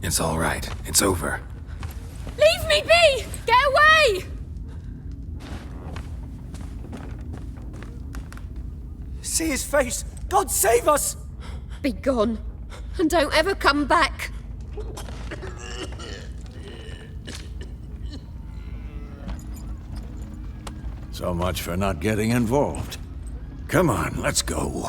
It's all right. It's over. Leave me be! Get away! See his face! God save us! Be gone. And don't ever come back. So much for not getting involved. Come on, let's go.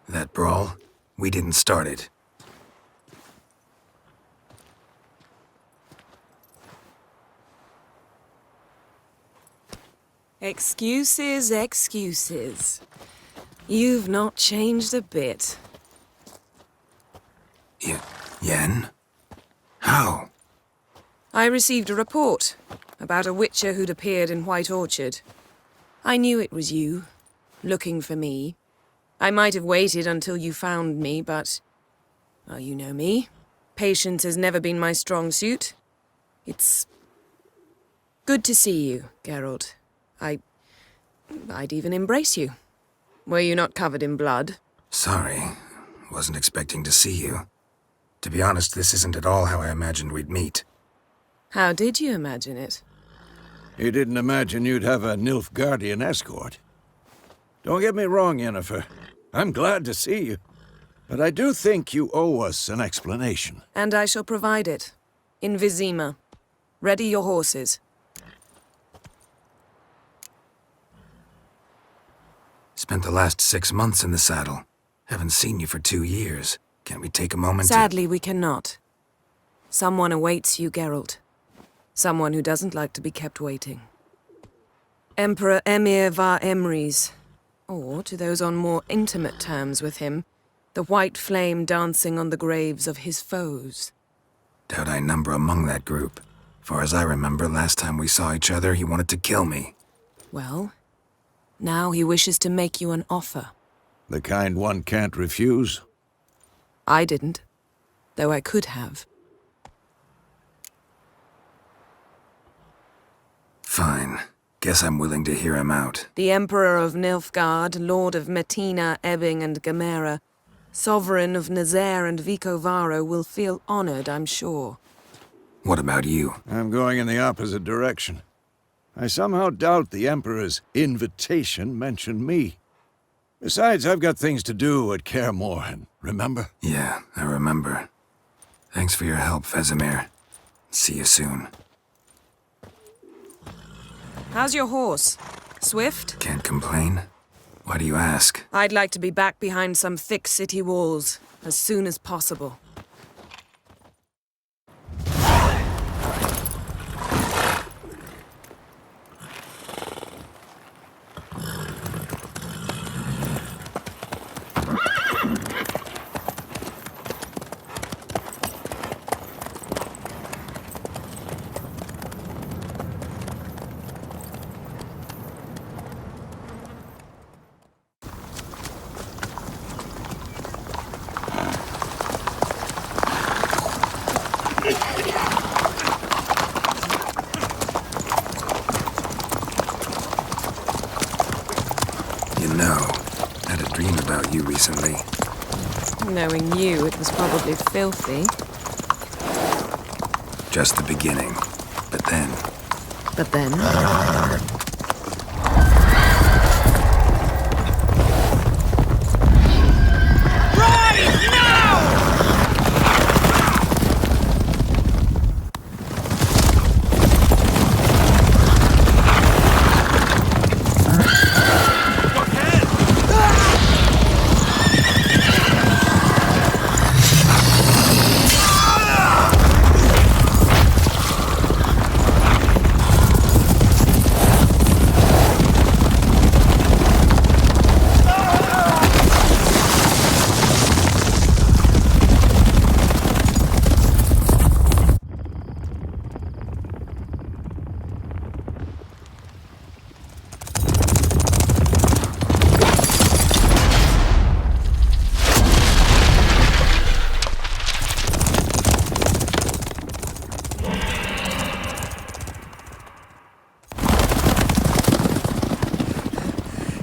That brawl, we didn't start it. Excuses, excuses. You've not changed a bit. Yen? How? I received a report about a witcher who'd appeared in White Orchard. I knew it was you, looking for me. I might have waited until you found me, but... well, you know me. Patience has never been my strong suit. It's... good to see you, Geralt. I'd even embrace you. Were you not covered in blood? Sorry. Wasn't expecting to see you. To be honest, this isn't at all how I imagined we'd meet. How did you imagine it? You didn't imagine you'd have a Nilfgaardian escort. Don't get me wrong, Yennefer. I'm glad to see you. But I do think you owe us an explanation. And I shall provide it. In Vizima. Ready your horses. Spent the last 6 months in the saddle. Haven't seen you for 2 years. Can't we take a moment Sadly, we cannot. Someone awaits you, Geralt. Someone who doesn't like to be kept waiting. Emperor Emhyr var Emreis. Or, to those on more intimate terms with him, the white flame dancing on the graves of his foes. Doubt I number among that group. Far as I remember, last time we saw each other, he wanted to kill me. Well, now he wishes to make you an offer. The kind one can't refuse. I didn't, though I could have. Fine. Guess I'm willing to hear him out. The Emperor of Nilfgaard, Lord of Metina, Ebbing, and Gamera, Sovereign of Nazaire and Vicovaro will feel honored, I'm sure. What about you? I'm going in the opposite direction. I somehow doubt the Emperor's invitation mentioned me. Besides, I've got things to do at Kaer Morhen, remember? Yeah, I remember. Thanks for your help, Vesemir. See you soon. How's your horse? Swift? Can't complain. Why do you ask? I'd like to be back behind some thick city walls as soon as possible. You know, I had a dream about you recently. Knowing you, it was probably filthy. Just the beginning. But then... But then...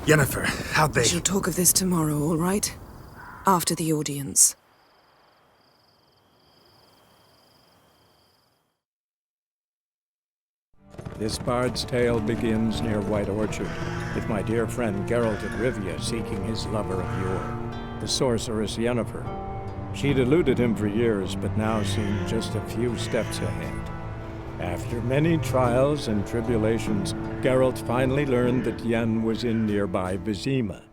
Yennefer, how'd We they... shall talk of this tomorrow, all right? After the audience. This bard's tale begins near White Orchard, with my dear friend Geralt of Rivia seeking his lover of yore, the sorceress Yennefer. She'd eluded him for years, but now seemed just a few steps ahead. After many trials and tribulations, Geralt finally learned that Yen was in nearby Vizima.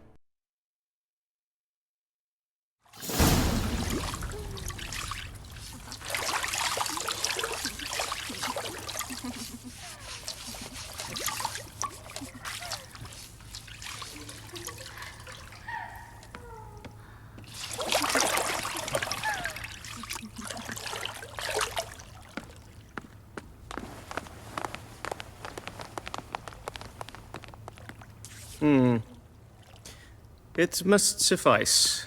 It must suffice.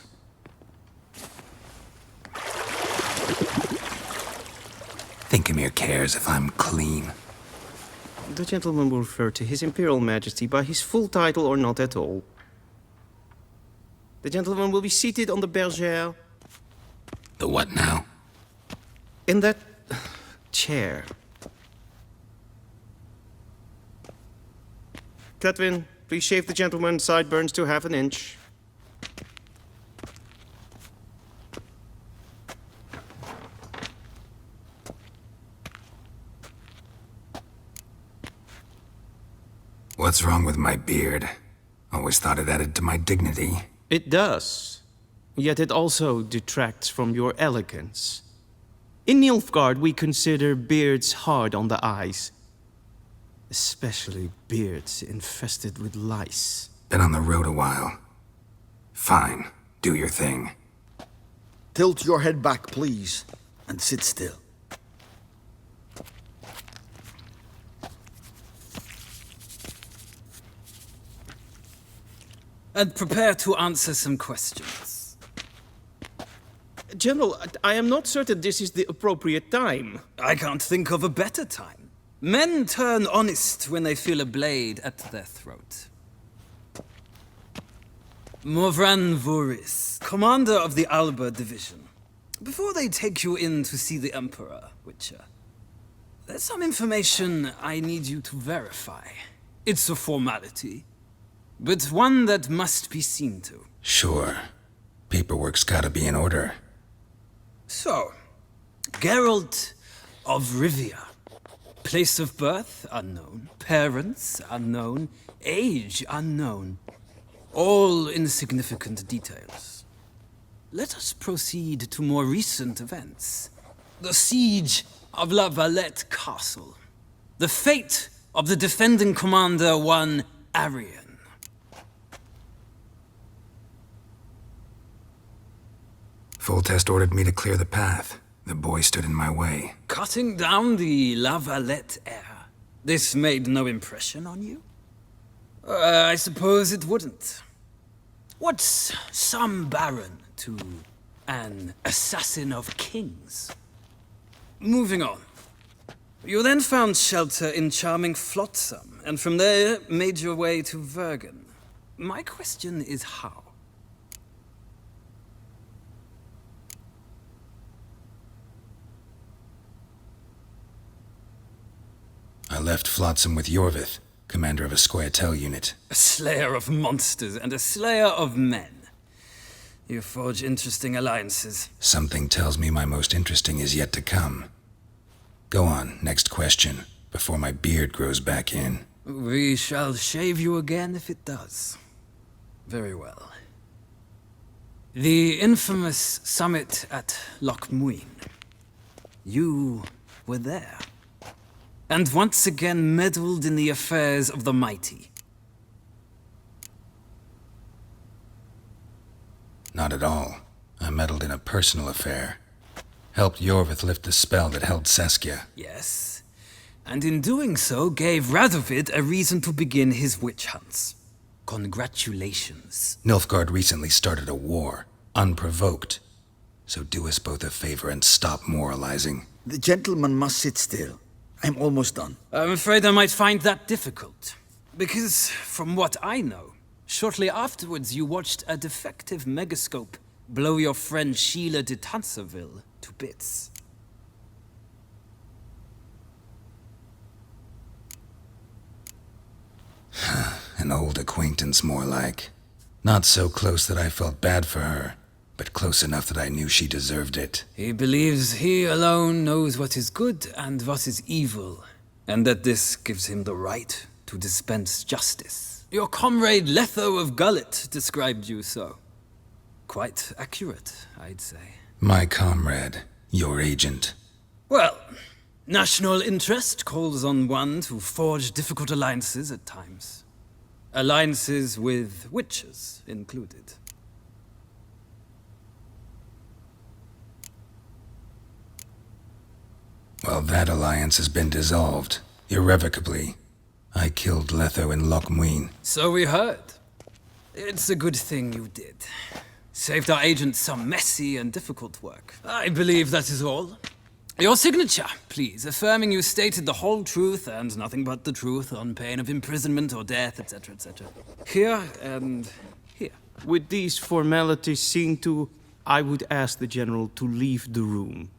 Thinkamere cares if I'm clean. The gentleman will refer to His Imperial Majesty by his full title or not at all. The gentleman will be seated on the bergère. The what now? In that chair. Cletwin, please shave the gentleman's sideburns to half an inch. What's wrong with my beard? Always thought it added to my dignity. It does. Yet it also detracts from your elegance. In Nilfgaard, we consider beards hard on the eyes. Especially beards infested with lice. Been on the road a while. Fine, do your thing. Tilt your head back, please, and sit still. And prepare to answer some questions. General, I am not certain this is the appropriate time. I can't think of a better time. Men turn honest when they feel a blade at their throat. Morvran Voorhis, commander of the Alba Division. Before they take you in to see the Emperor, Witcher, there's some information I need you to verify. It's a formality, but one that must be seen to. Sure. Paperwork's gotta be in order. So, Geralt of Rivia. Place of birth, unknown. Parents, unknown. Age, unknown. All insignificant details. Let us proceed to more recent events. The siege of La Valette Castle. The fate of the defending commander, one Arian. Foltest ordered me to clear the path. The boy stood in my way. Cutting down the La Valette heir. This made no impression on you? I suppose it wouldn't. What's some baron to an assassin of kings? Moving on. You then found shelter in charming Flotsam, and from there made your way to Vergen. My question is how? I left Flotsam with Yorvith, commander of a Scoia'tael unit. A slayer of monsters and a slayer of men. You forge interesting alliances. Something tells me my most interesting is yet to come. Go on, next question, before my beard grows back in. We shall shave you again if it does. Very well. The infamous summit at Loch Muin. You were there. And once again meddled in the affairs of the mighty. Not at all. I meddled in a personal affair. Helped Yorvith lift the spell that held Saskia. Yes. And in doing so, gave Radovid a reason to begin his witch hunts. Congratulations. Nilfgaard recently started a war, unprovoked. So do us both a favor and stop moralizing. The gentleman must sit still. I'm almost done. I'm afraid I might find that difficult. Because, from what I know, Shortly afterwards, you watched a defective megascope blow your friend Sheila de Tanserville to bits. An old acquaintance, more like. Not so close that I felt bad for her, but close enough that I knew she deserved it. He believes he alone knows what is good and what is evil, and that this gives him the right to dispense justice. Your comrade Letho of Gullet described you so. Quite accurate, I'd say. My comrade, your agent. Well, national interest calls on one to forge difficult alliances at times. Alliances with witches included. Well, that alliance has been dissolved, irrevocably. I killed Letho in Loch Muin. So we heard. It's a good thing you did. Saved our agent some messy and difficult work. I believe that is all. Your signature, please, affirming you stated the whole truth and nothing but the truth on pain of imprisonment or death, etc., etc. Here and here. With these formalities seen to, I would ask the General to leave the room.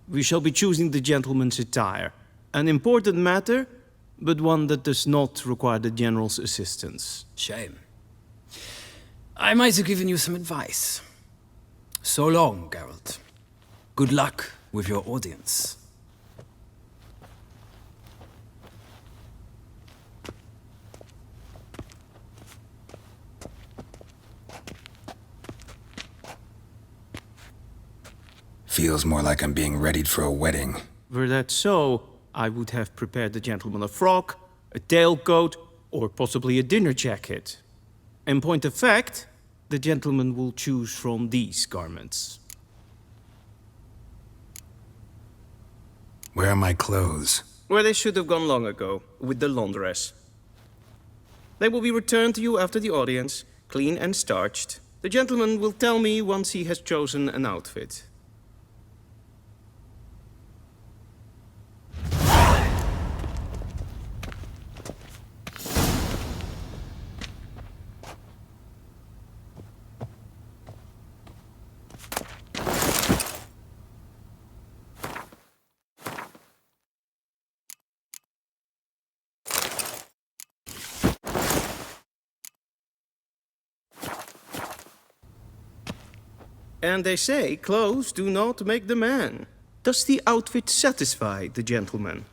We shall be choosing the gentleman's attire. An important matter, but one that does not require the General's assistance. Shame. I might have given you some advice. So long, Geralt. Good luck with your audience. Feels more like I'm being readied for a wedding. Were that so, I would have prepared the gentleman a frock, a tailcoat, or possibly a dinner jacket. In point of fact, the gentleman will choose from these garments. Where are my clothes? Where they should have gone long ago, with the laundress. They will be returned to you after the audience, clean and starched. The gentleman will tell me once he has chosen an outfit. And they say clothes do not make the man. Does the outfit satisfy the gentleman?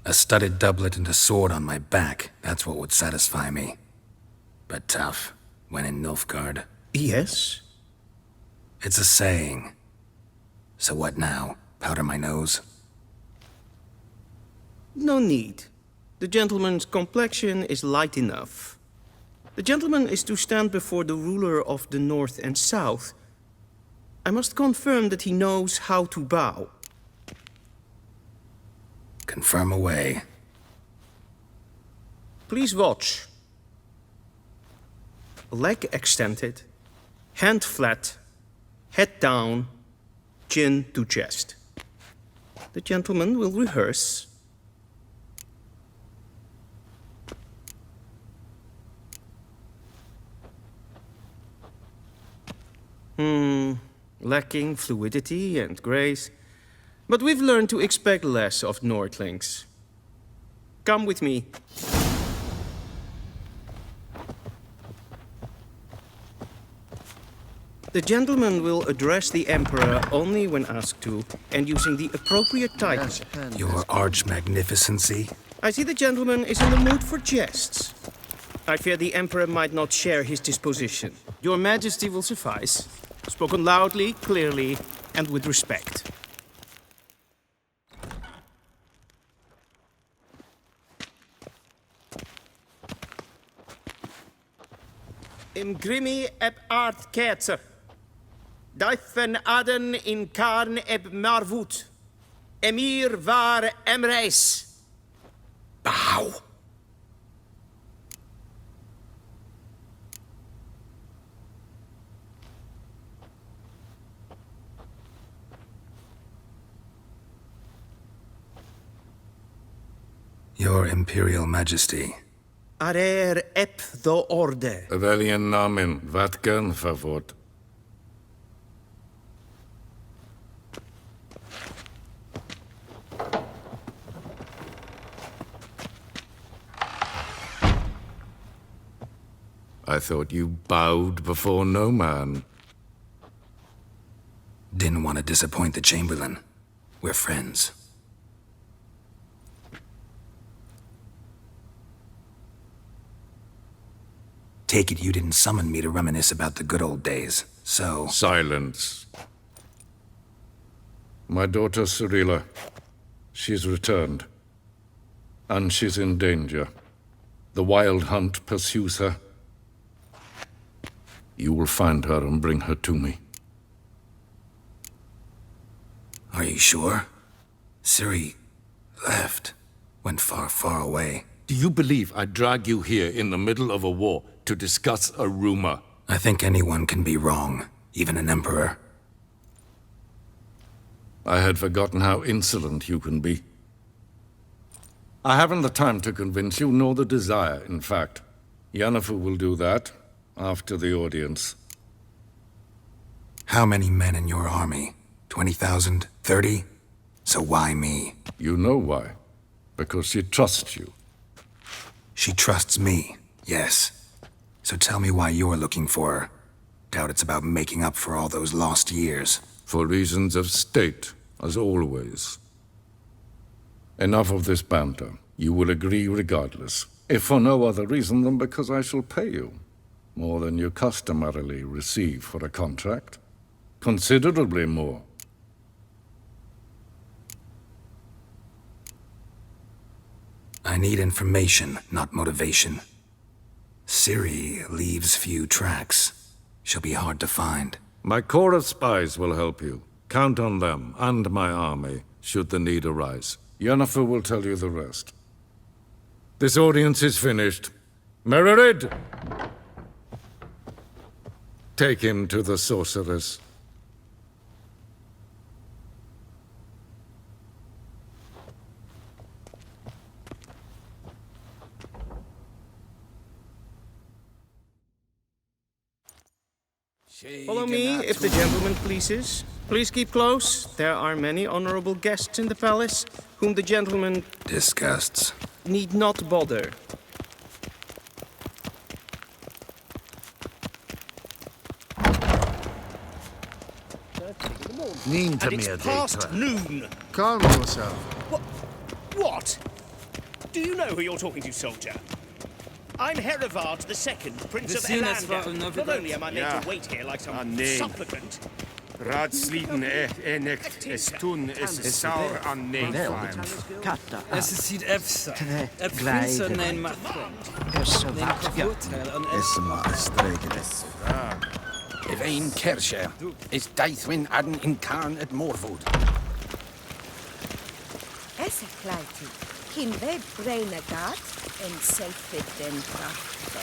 A studded doublet and a sword on my back. That's what would satisfy me. But tough, when in Nilfgaard. Yes. It's a saying. So what now? Powder my nose? No need. The gentleman's complexion is light enough. The gentleman is to stand before the ruler of the North and South. I must confirm that he knows how to bow. Confirm away. Please watch. Leg extended, hand flat, head down, chin to chest. The gentleman will rehearse. Lacking fluidity and grace. But we've learned to expect less of Nordlings. Come with me. The gentleman will address the Emperor only when asked to, and using the appropriate title. Your arch-magnificency? I see the gentleman is in the mood for jests. I fear the Emperor might not share his disposition. Your Majesty will suffice. Spoken loudly, clearly, and with respect. Im grimi eb art ketzer. Daifen aden in karn eb marvut. Emir var emreis. Bow! Your Imperial Majesty, Arer ep the orde. Veljen namen, vatgen favort. I thought you bowed before no man. Didn't want to disappoint the Chamberlain. We're friends. Take it you didn't summon me to reminisce about the good old days, so... Silence. My daughter Cirilla, she's returned. And she's in danger. The Wild Hunt pursues her. You will find her and bring her to me. Are you sure? Ciri left. Went far, far away. Do you believe I'd drag you here in the middle of a war to discuss a rumor? I think anyone can be wrong, even an emperor. I had forgotten how insolent you can be. I haven't the time to convince you, nor the desire, in fact. Yennefer will do that after the audience. How many men in your army? 20,000? 30? So why me? You know why. Because she trusts you. She trusts me, yes. So tell me why you're looking for her. Doubt it's about making up for all those lost years. For reasons of state, as always. Enough of this banter. You will agree regardless. If for no other reason than because I shall pay you. More than you customarily receive for a contract. Considerably more. I need information, not motivation. Ciri leaves few tracks. She'll be hard to find. My corps of spies will help you. Count on them, and my army, should the need arise. Yennefer will tell you the rest. This audience is finished. Mererid! Take him to the sorceress. Follow me, if the gentleman pleases. Please keep close. There are many honorable guests in the palace, whom the gentleman Disgusts. need not bother. And It's past noon. Calm yourself. What? Do you know who you're talking to, soldier? I'm Herivard II, Prince of Vicinus var Elander. Novigrad. Not only am I made to wait here like some supplicant. Raadsliden enikt stun is saur an neefheim. Es ziet efsa. Et finns en een matron. Neem gevoortel aan If ein kersje is Deithwin adden in Khan at Morwood. Esse kleiti. Kin ved breine gat en selfit den brachte.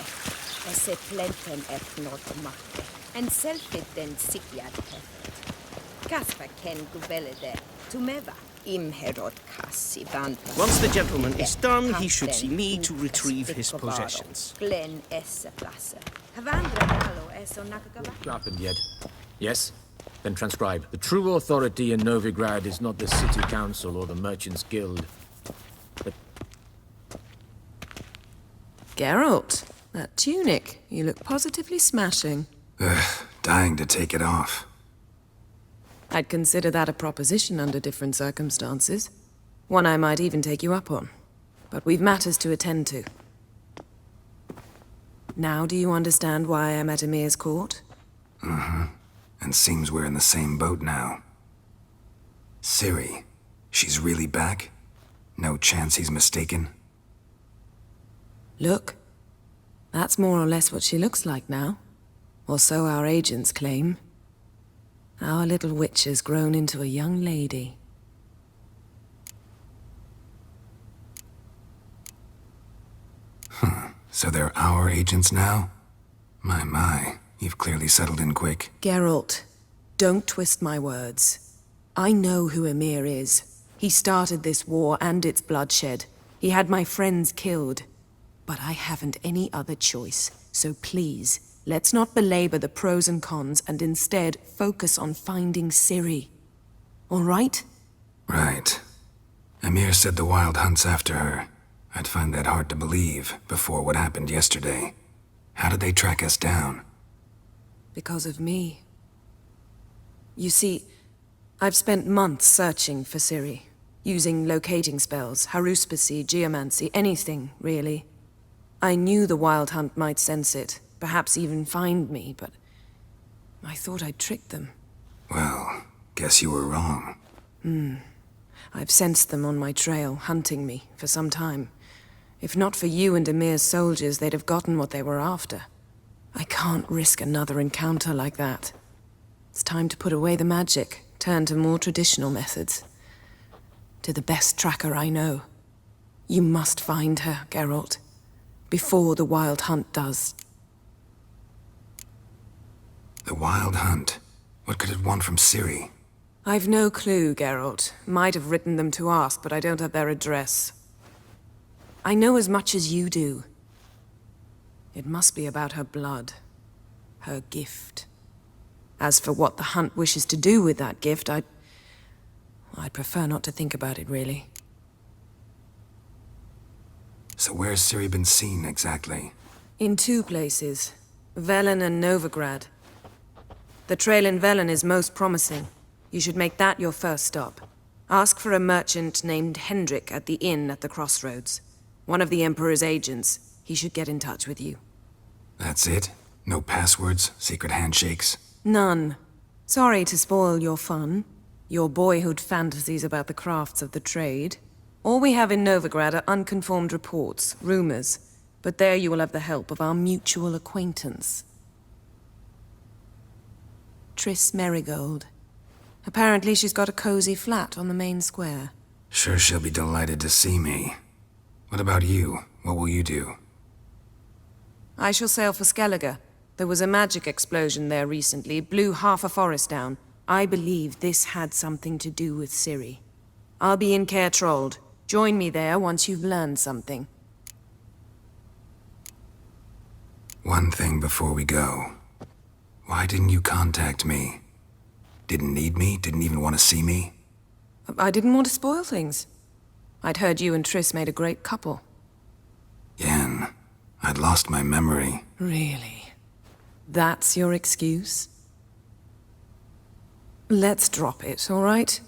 Esse plenten etnot machte. En selfit den sigjad hefet. Kasper ken guvellede. Tumeva. Imherod kassi vandra. Once the gentleman is done, he should see me to retrieve his possessions. Glen esse plasse. Havandra halo eso nakagava. Sharpened yet? Yes? Then transcribe. The true authority in Novigrad is not the city council or the merchants' guild, but... Geralt, that tunic. You look positively smashing. Dying to take it off. I'd consider that a proposition under different circumstances. One I might even take you up on. But we've matters to attend to. Now do you understand why I'm at Emir's court? And seems we're in the same boat now. Ciri, she's really back? No chance he's mistaken? Look. That's more or less what she looks like now. Or so our agents claim. Our little witch has grown into a young lady. So they're our agents now? My, you've clearly settled in quick. Geralt, don't twist my words. I know who Emir is. He started this war and its bloodshed. He had my friends killed. But I haven't any other choice, so please, let's not belabor the pros and cons and instead focus on finding Ciri. All right? Right. Emir said the Wild Hunt's after her. I'd find that hard to believe before what happened yesterday. How did they track us down? Because of me. You see, I've spent months searching for Ciri, using locating spells, haruspicy, geomancy, anything, really. I knew the Wild Hunt might sense it, perhaps even find me, but I thought I'd tricked them. Well, guess you were wrong. I've sensed them on my trail, hunting me, for some time. If not for you and Emir's soldiers, they'd have gotten what they were after. I can't risk another encounter like that. It's time to put away the magic, turn to more traditional methods. To the best tracker I know. You must find her, Geralt. Before the Wild Hunt does. The Wild Hunt? What could it want from Ciri? I've no clue, Geralt. Might have written them to ask, but I don't have their address. I know as much as you do. It must be about her blood. Her gift. As for what the Hunt wishes to do with that gift, I'd prefer not to think about it, really. So where's Ciri been seen, exactly? In 2 places. Velen and Novigrad. The trail in Velen is most promising. You should make that your first stop. Ask for a merchant named Hendrik at the inn at the crossroads. One of the Emperor's agents. He should get in touch with you. That's it? No passwords? Secret handshakes? None. Sorry to spoil your fun. Your boyhood fantasies about the crafts of the trade. All we have in Novigrad are unconformed reports, rumors. But there you will have the help of our mutual acquaintance. Triss Merigold. Apparently she's got a cozy flat on the main square. Sure she'll be delighted to see me. What about you? What will you do? I shall sail for Skellige. There was a magic explosion there recently, blew half a forest down. I believe this had something to do with Ciri. I'll be in Caer Trolde. Join me there once you've learned something. One thing before we go. Why didn't you contact me? Didn't need me? Didn't even want to see me? I didn't want to spoil things. I'd heard you and Triss made a great couple. Yen, I'd lost my memory. Really? That's your excuse? Let's drop it, all right?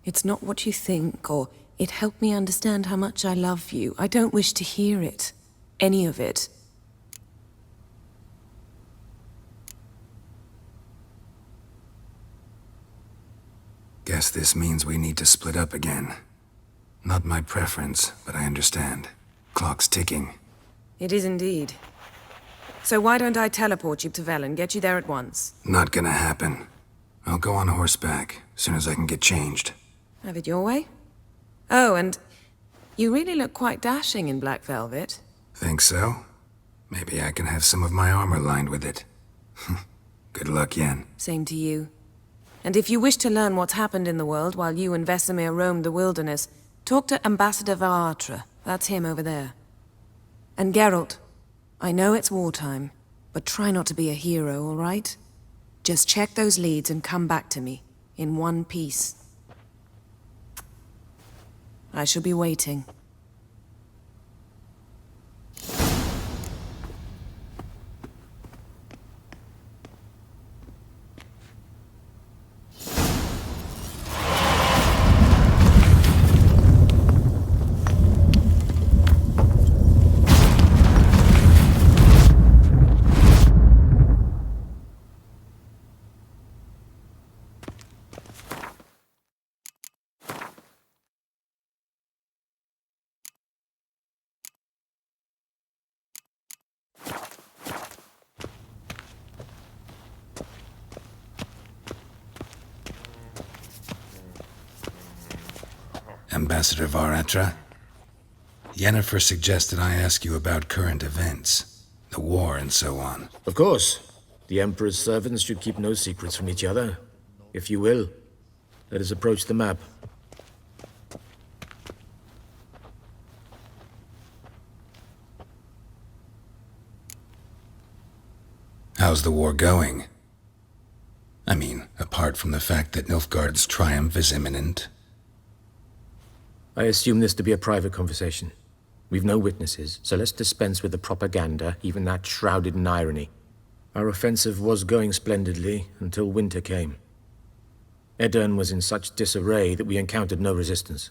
It's not what you think, or it helped me understand how much I love you. I don't wish to hear it. Any of it. Guess this means we need to split up again. Not my preference, but I understand. Clock's ticking. It is indeed. So why don't I teleport you to Velen, get you there at once? Not gonna happen. I'll go on horseback, as soon as I can get changed. Have it your way? Oh, and you really look quite dashing in black velvet. Think so? Maybe I can have some of my armor lined with it. Good luck, Yen. Same to you. And if you wish to learn what's happened in the world while you and Vesemir roamed the wilderness, talk to Ambassador Varatra. That's him over there. And Geralt, I know it's wartime, but try not to be a hero, all right? Just check those leads and come back to me, in one piece. I shall be waiting. Ambassador Varatra? Yennefer suggested I ask you about current events, the war and so on. Of course. The Emperor's servants should keep no secrets from each other. If you will, let us approach the map. How's the war going? I mean, apart from the fact that Nilfgaard's triumph is imminent. I assume this to be a private conversation. We've no witnesses, so let's dispense with the propaganda, even that shrouded in irony. Our offensive was going splendidly until winter came. Edirn was in such disarray that we encountered no resistance.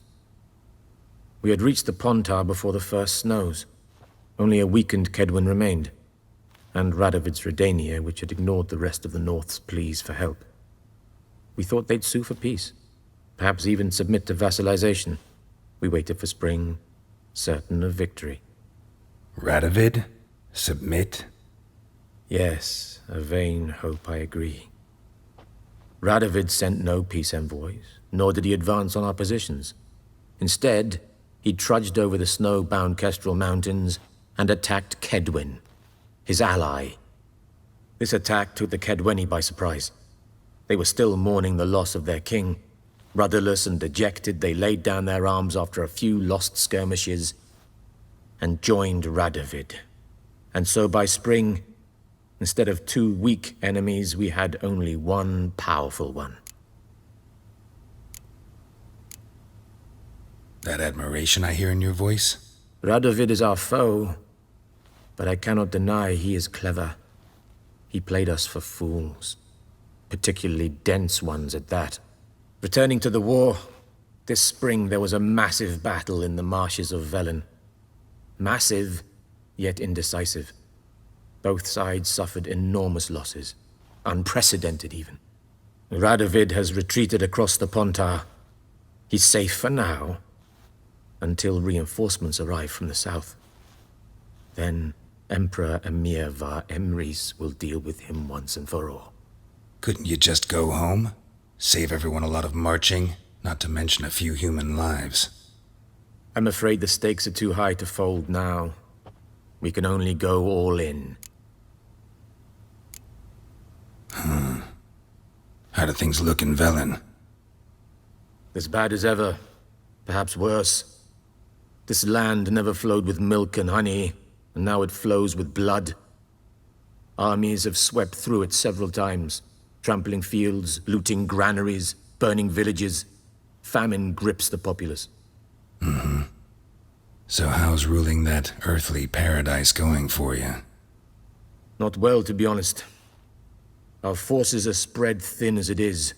We had reached the Pontar before the first snows. Only a weakened Kedwen remained, and Radovid's Redania, which had ignored the rest of the North's pleas for help. We thought they'd sue for peace, perhaps even submit to vassalization. We waited for spring, certain of victory. Radovid? Submit? Yes, a vain hope, I agree. Radovid sent no peace envoys, nor did he advance on our positions. Instead, he trudged over the snow-bound Kestrel Mountains and attacked Kedwen, his ally. This attack took the Kedweni by surprise. They were still mourning the loss of their king. Rudderless and dejected, they laid down their arms after a few lost skirmishes and joined Radovid. And so by spring, instead of 2 weak enemies, we had only one powerful one. That admiration I hear in your voice? Radovid is our foe, but I cannot deny he is clever. He played us for fools, particularly dense ones at that. Returning to the war, this spring there was a massive battle in the marshes of Velen. Massive, yet indecisive. Both sides suffered enormous losses, unprecedented even. Radovid has retreated across the Pontar. He's safe for now, until reinforcements arrive from the south. Then Emperor Emir var Emrys will deal with him once and for all. Couldn't you just go home? Save everyone a lot of marching, not to mention a few human lives. I'm afraid the stakes are too high to fold now. We can only go all in. How do things look in Velen? As bad as ever, perhaps worse. This land never flowed with milk and honey, and now it flows with blood. Armies have swept through it several times, trampling fields, looting granaries, burning villages. Famine grips the populace. So how's ruling that earthly paradise going for you? Not well, to be honest. Our forces are spread thin as it is,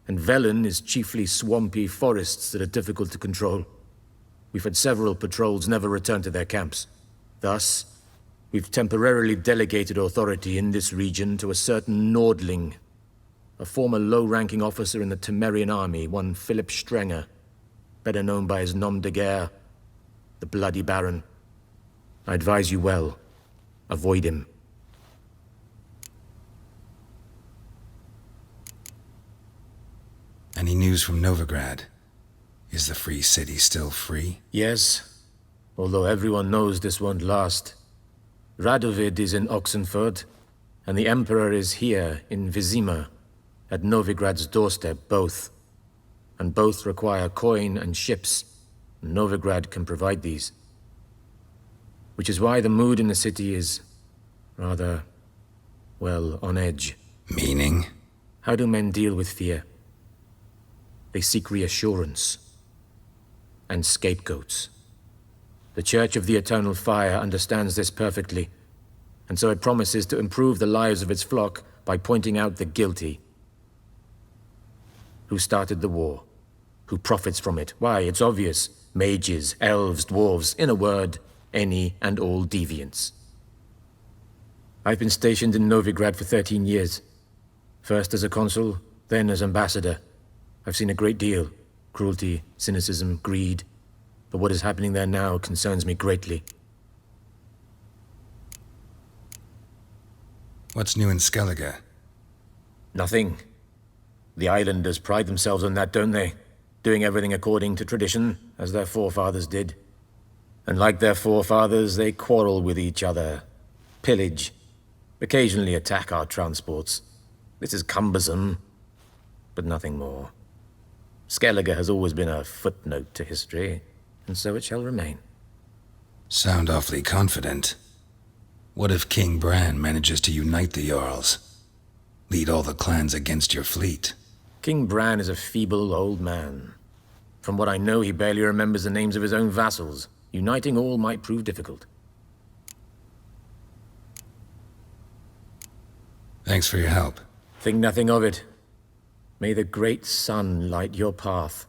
and Velen is chiefly swampy forests that are difficult to control. We've had several patrols never return to their camps. Thus, we've temporarily delegated authority in this region to a certain Nordling, a former low-ranking officer in the Temerian army, one Philip Strenger, better known by his nom de guerre, the Bloody Baron. I advise you well. Avoid him. Any news from Novigrad? Is the free city still free? Yes, although everyone knows this won't last. Radovid is in Oxenford, and the Emperor is here in Vizima, at Novigrad's doorstep, both. And both require coin and ships. Novigrad can provide these. Which is why the mood in the city is rather, well, on edge. Meaning? How do men deal with fear? They seek reassurance and scapegoats. The Church of the Eternal Fire understands this perfectly, and so it promises to improve the lives of its flock by pointing out the guilty. Who started the war? Who profits from it? Why, it's obvious. Mages, elves, dwarves, in a word, any and all deviants. I've been stationed in Novigrad for 13 years. First as a consul, then as ambassador. I've seen a great deal. Cruelty, cynicism, greed. But what is happening there now concerns me greatly. What's new in Skellige? Nothing. The islanders pride themselves on that, don't they? Doing everything according to tradition, as their forefathers did. And like their forefathers, they quarrel with each other, pillage, occasionally attack our transports. This is cumbersome, but nothing more. Skellige has always been a footnote to history, and so it shall remain. Sound awfully confident. What if King Bran manages to unite the Jarls? Lead all the clans against your fleet? King Bran is a feeble old man. From what I know, he barely remembers the names of his own vassals. Uniting all might prove difficult. Thanks for your help. Think nothing of it. May the great sun light your path.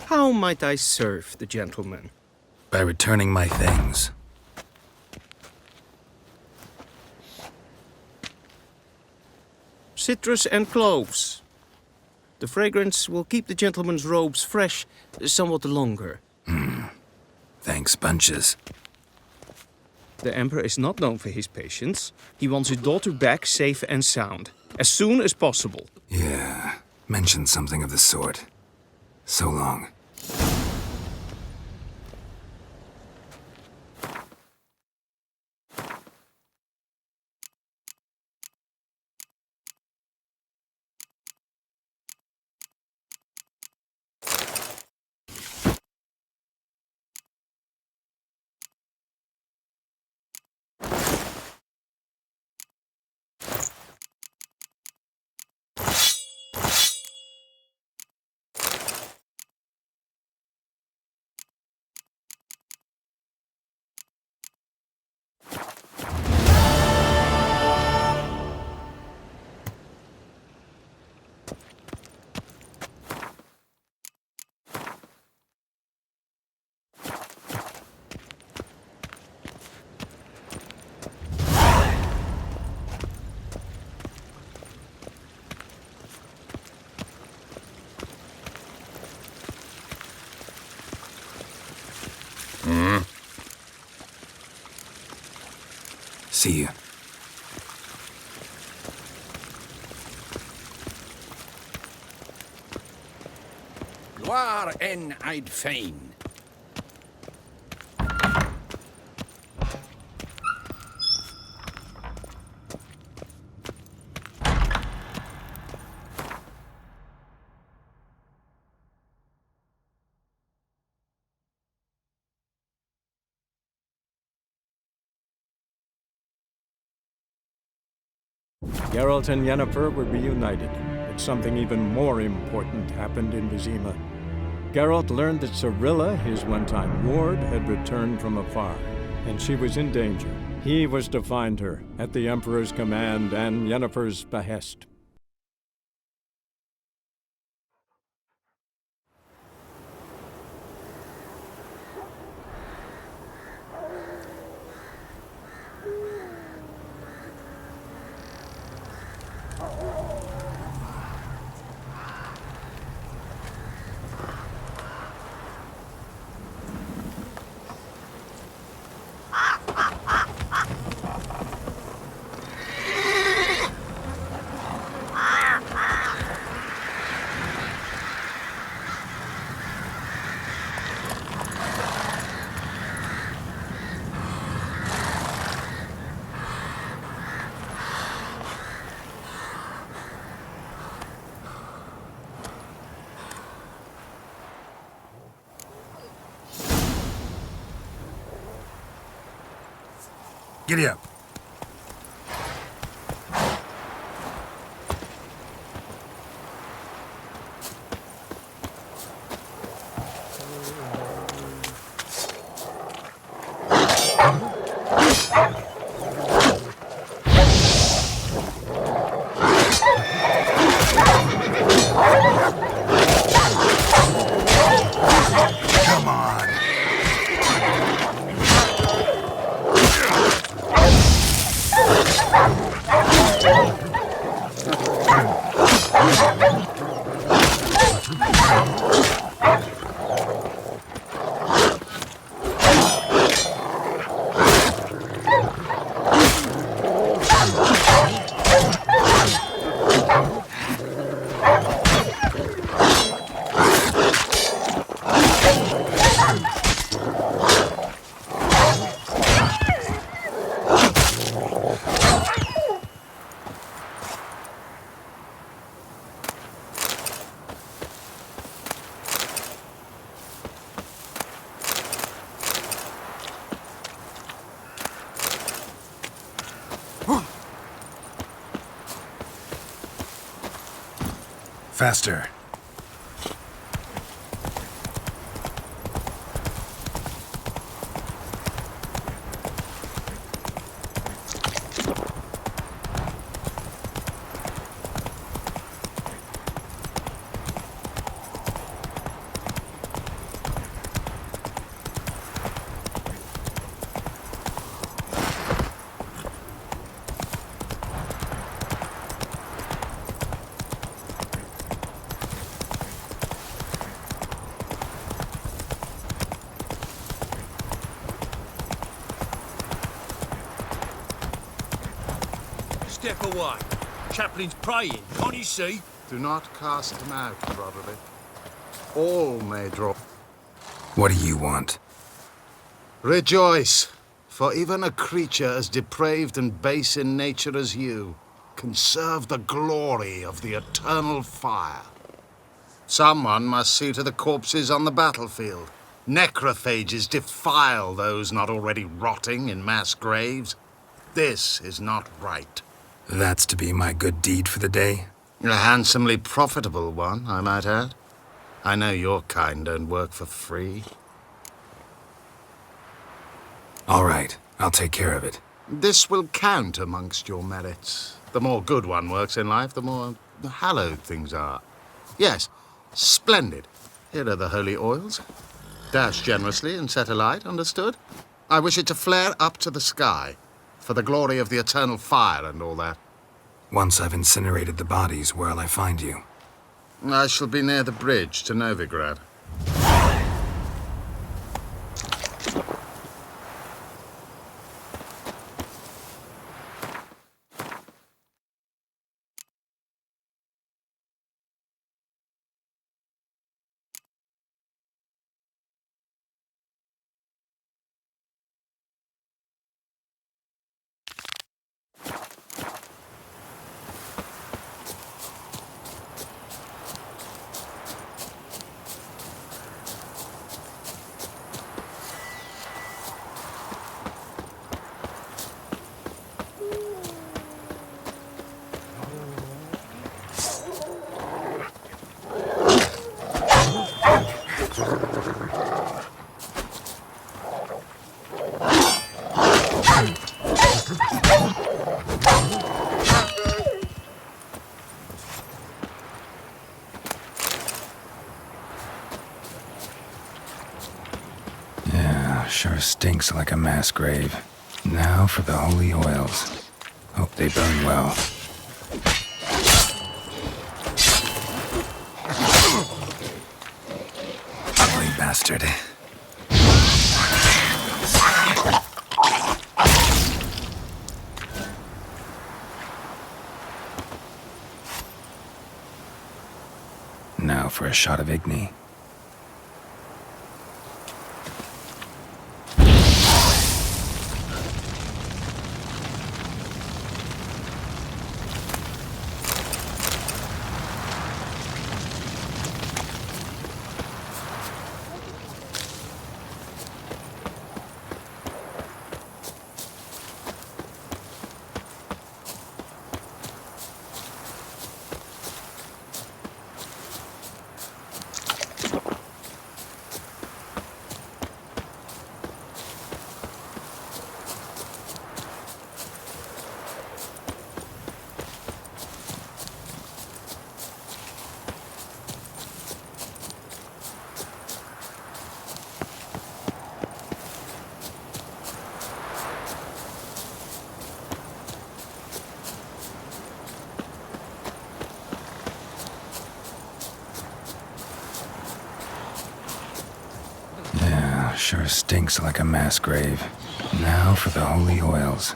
How might I serve the gentleman? By returning my things. Citrus and cloves. The fragrance will keep the gentleman's robes fresh somewhat longer. Thanks, bunches. The Emperor is not known for his patience. He wants his daughter back safe and sound, as soon as possible. Yeah, mentioned something of the sort. So long. See you. Gloire en I'd fain. Geralt and Yennefer were reunited, but something even more important happened in Vizima. Geralt learned that Cirilla, his one-time ward, had returned from afar, and she was in danger. He was to find her, at the Emperor's command and Yennefer's behest. Giddy up. Come on. Faster. Step away. Chaplain's praying, can't you see? Do not cast him out, Roderick. All may drop. What do you want? Rejoice, for even a creature as depraved and base in nature as you can serve the glory of the eternal fire. Someone must see to the corpses on the battlefield. Necrophages defile those not already rotting in mass graves. This is not right. That's to be my good deed for the day? A handsomely profitable one, I might add. I know your kind don't work for free. All right, I'll take care of it. This will count amongst your merits. The more good one works in life, the more hallowed things are. Yes, splendid. Here are the holy oils. Dash generously and set alight, understood? I wish it to flare up to the sky, for the glory of the eternal fire and all that. Once I've incinerated the bodies, where'll I find you? I shall be near the bridge to Novigrad. Sure stinks like a mass grave. Now for the holy oils. Hope they burn well. Ugly bastard. Now for a shot of Igni. Sure stinks like a mass grave. Now for the holy oils.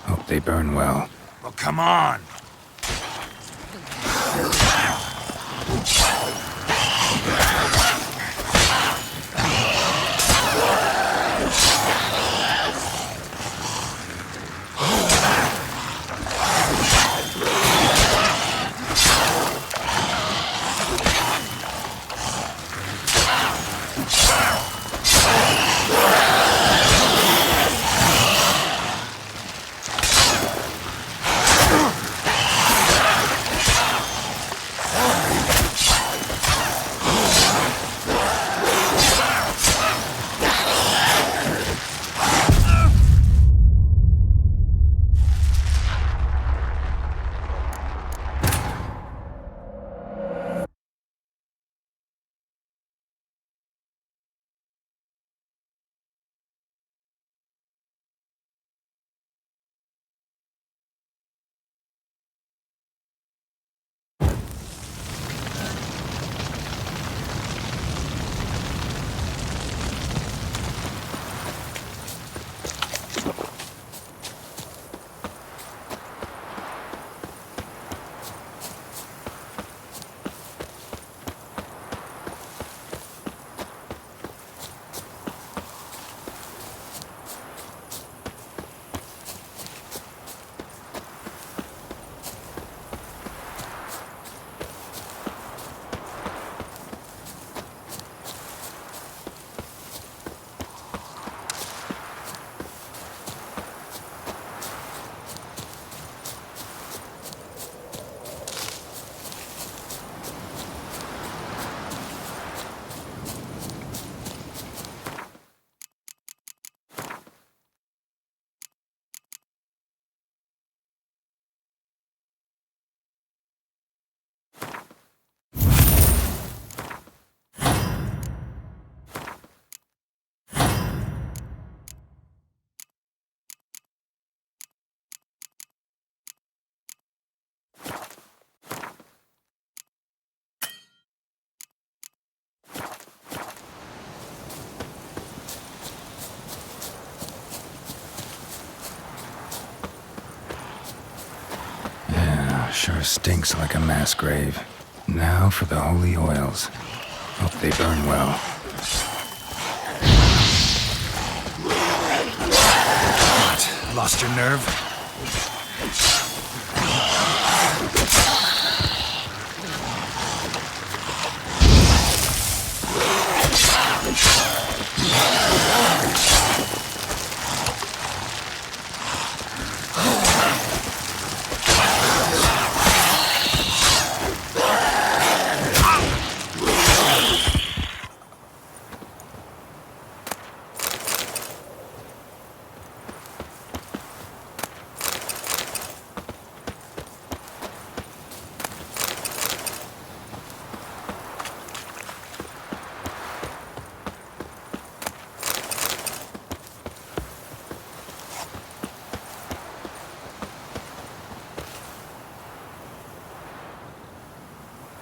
Hope they burn well. Well, come on. Sure stinks like a mass grave. Now for the holy oils. Hope they burn well. What? Lost your nerve?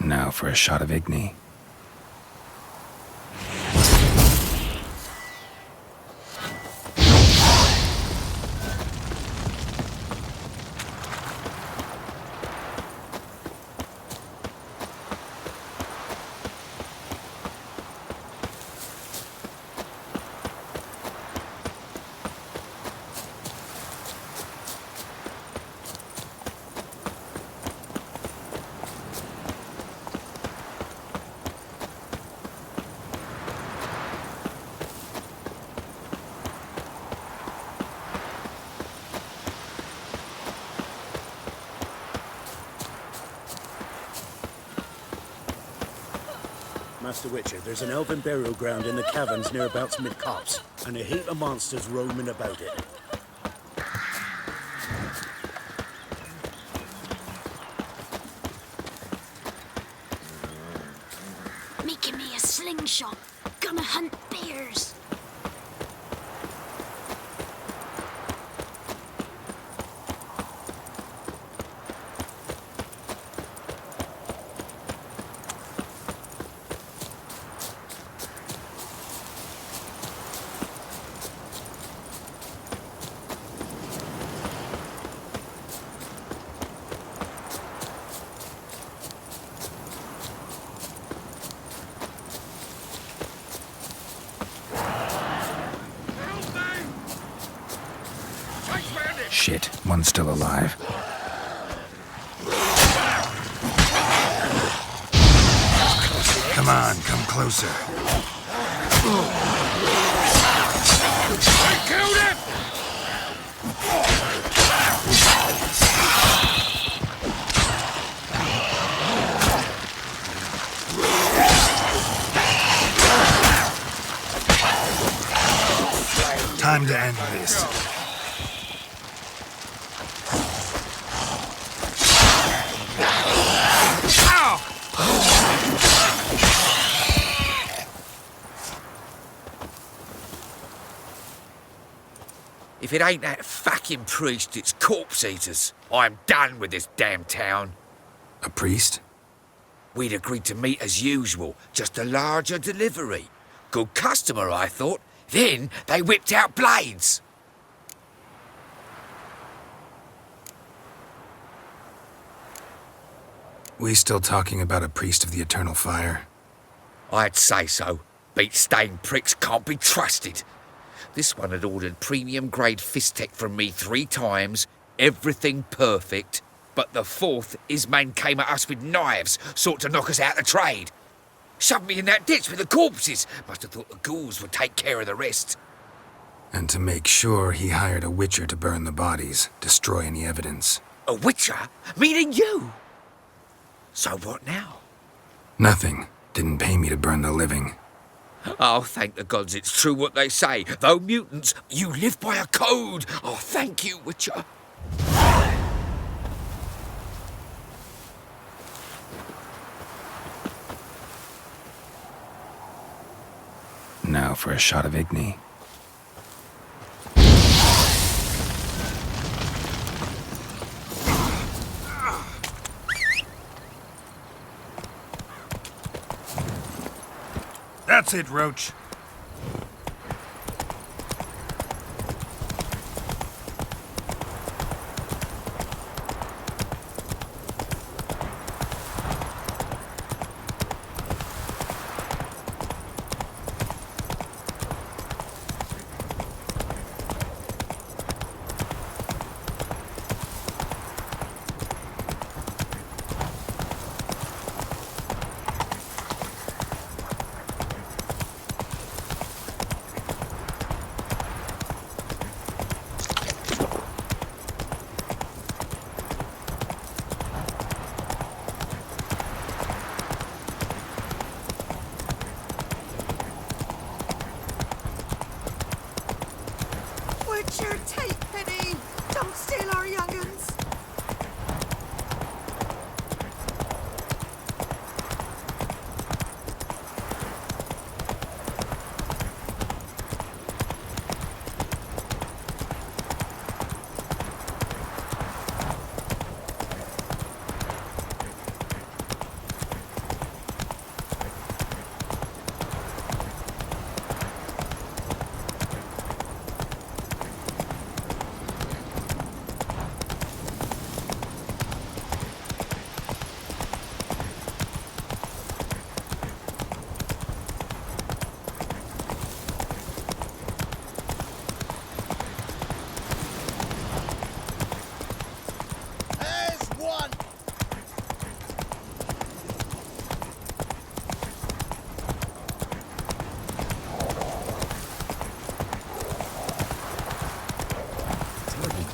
Now for a shot of Igni. Master Witcher, there's an elven burial ground in the caverns nearabouts mid-copse, and a heap of monsters roaming about it. Making me a slingshot. Gonna hunt bears. Shit, one's still alive. Come on, come closer. I killed him! Time to end this. If it ain't that fucking priest, it's corpse eaters. I'm done with this damn town. A priest? We'd agreed to meet as usual, just a larger delivery. Good customer, I thought. Then they whipped out blades. We still talking about a priest of the Eternal Fire? I'd say so. Beat-stained pricks can't be trusted. This one had ordered premium-grade Fistech from me 3 times, everything perfect, but the 4th, his man came at us with knives, sought to knock us out of trade. Shoved me in that ditch with the corpses. Must have thought the ghouls would take care of the rest. And to make sure, he hired a witcher to burn the bodies, destroy any evidence. A witcher? Meaning you? So what now? Nothing. Didn't pay me to burn the living. Oh, thank the gods it's true what they say. Though mutants, you live by a code. Oh, thank you, Witcher. Now for a shot of Igni. That's it, Roach.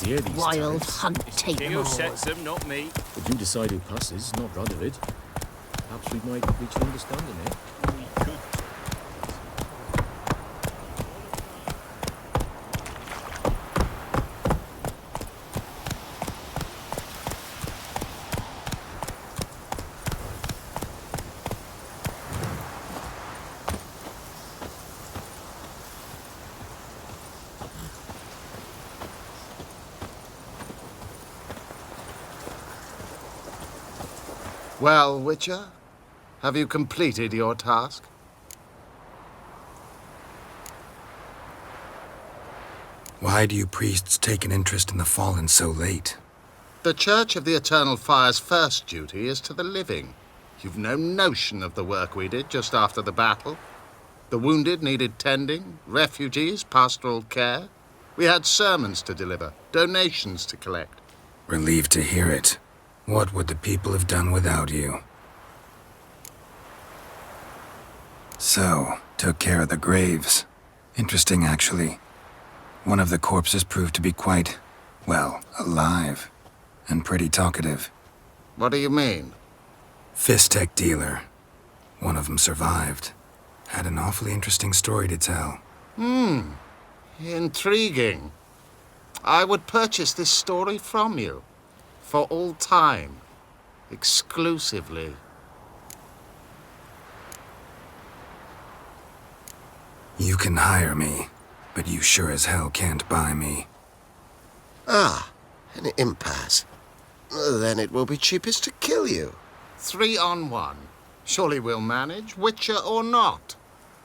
dear, these Wild times. hunt take He them who all. sets them, not me. But you decide who passes, not Radovid. Perhaps we might reach an understanding, eh? Well, Witcher, have you completed your task? Why do you priests take an interest in the fallen so late? The Church of the Eternal Fire's first duty is to the living. You've no notion of the work we did just after the battle. The wounded needed tending, refugees, pastoral care. We had sermons to deliver, donations to collect. Relieved to hear it. What would the people have done without you? So, took care of the graves. Interesting, actually. One of the corpses proved to be quite, well, alive. And pretty talkative. What do you mean? Fistech dealer. One of them survived. Had an awfully interesting story to tell. Intriguing. I would purchase this story from you. For all time. Exclusively. You can hire me, but you sure as hell can't buy me. Ah, an impasse. Then it will be cheapest to kill you. 3 on 1. Surely we'll manage, Witcher or not.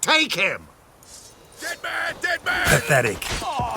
Take him! Pathetic. Oh,